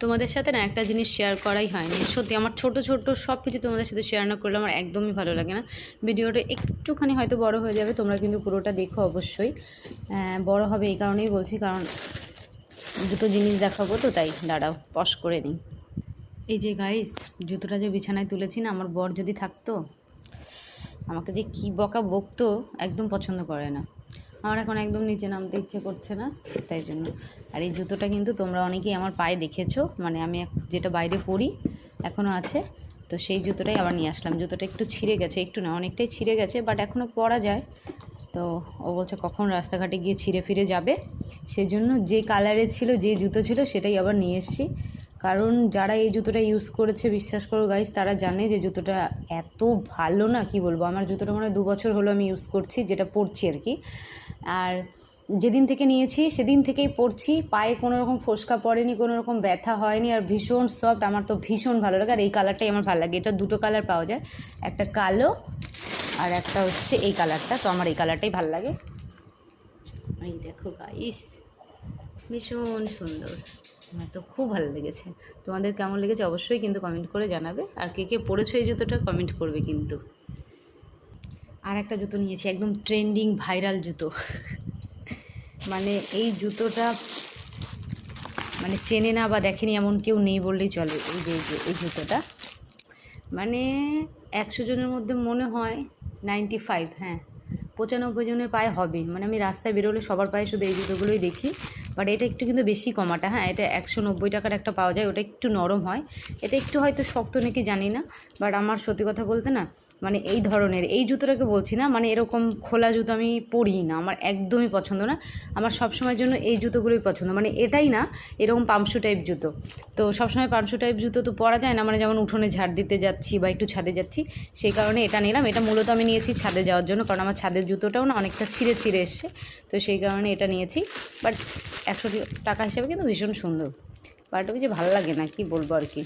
তোমাদের সাথে না একটা জিনিস শেয়ার করাই হয়নি, সত্যি আমার ছোট ছোট সব কিছু তোমাদের সাথে শেয়ার না করলে আমার একদমই ভালো লাগে না। ভিডিওটা একটুখানি হয়তো বড় হয়ে যাবে, তোমরা কিন্তু পুরোটা দেখো অবশ্যই। বড় হবে এই কারণেই বলছি, কারণ দুটো জিনিস দেখাবো তো, তাই দাঁড়াও পজ করে নিই। এই যে গাইস, জুতোটা যে বিছানায় তুলেছি না, আমার বর যদি থাকতো আমাকে যে কী বকা বকতো, একদম পছন্দ করে না। আমার এখন একদম নিচে নামতে ইচ্ছে করছে না, তাই জন্য। আর এই জুতোটা কিন্তু তোমরা অনেকেই আমার পায়ে দেখেছো, মানে আমি যেটা বাইরে পরি এখনও আছে, তো সেই জুতোটাই আবার নিয়ে আসলাম। জুতোটা একটু ছিঁড়ে গেছে, একটু না অনেকটাই ছিঁড়ে গেছে, বাট এখনও পরা যায়। তো ও বলছে কখন রাস্তাঘাটে গিয়ে ছিঁড়ে ফিরে যাবে, সেজন্য যে কালারের ছিল, যে জুতো ছিল সেটাই আবার নিয়ে এসেছি। কারণ যারা এই জুতোটা ইউজ করেছে, বিশ্বাস করো গাইস, তারা জানে যে জুতোটা এত ভালো না, কি বলবো। আমার জুতোটা মানে 2 বছর হলো আমি ইউজ করছি, যেটা পরছি আর কি। আর যেদিন থেকে নিয়েছি সেদিন থেকেই পরছি, পায়ে কোনো রকম ফোসকা পড়েনি, কোনো রকম ব্যথা হয়নি, আর ভীষণ সফট। আমার তো ভীষণ ভালো লাগে, আর এই কালারটাই আমার ভালো লাগে। এটা দুটো কালার পাওয়া যায়, একটা কালো আর একটা হচ্ছে এই কালারটা, তো আমার এই কালারটাই ভালো লাগে। এই দেখো গাইস, ভীষণ সুন্দর, আমার তো খুব ভালো লেগেছে। তোমাদের কেমন লেগেছে অবশ্যই কিন্তু কমেন্ট করে জানাবে, আর কে কে পরেছো এই জুতোটা কমেন্ট করবে কিন্তু। আর একটা জুতো নিয়েছি, একদম ট্রেন্ডিং ভাইরাল জুতো। মানে এই জুতোটা মানে চেনে না বা দেখেনি এমন কেউ নেই বললেই চলে। এই জুতোটা মানে 100 জনের মধ্যে মনে হয় 95, হ্যাঁ 95 জনের পায়ে হবে। মানে আমি রাস্তায় বেরোলে সবার পায়ে শুধু এই জুতোগুলোই দেখি। বাট এটা একটু কিন্তু বেশি কমাটা, হ্যাঁ এটা 190 টাকার একটা পাওয়া যায়, ওটা একটু নরম হয়। এটা একটু হয়তো শক্ত নাকি জানি না, বাট আমার সত্যি কথা বলতে না, মানে এই ধরনের এই জুতোটাকে বলছি না, মানে এরকম খোলা জুতো আমি পরি না, আমার একদমই পছন্দ না। আমার সবসময়ের জন্য এই জুতোগুলোই পছন্দ, মানে এটাই না, এরকম পামশু টাইপ জুতো। তো সবসময় পামশু টাইপ জুতো তো পরা যায় না, মানে যেমন উঠোনে ঝাড় দিতে যাচ্ছি বা একটু ছাদে যাচ্ছি, সেই কারণে এটা নিলাম। এটা মূলত আমি নিয়েছি ছাদে যাওয়ার জন্য, কারণ আমার ছাদের জুতোটাও না অনেকটা ছিঁড়ে ছিঁড়ে এসছে, তো সেই কারণে এটা নিয়েছি। বাট 100 টাকা হিসেবে কিন্তু ভীষণ সুন্দর, বাট ওই যে ভালো লাগে না, কি বলবো আর কি।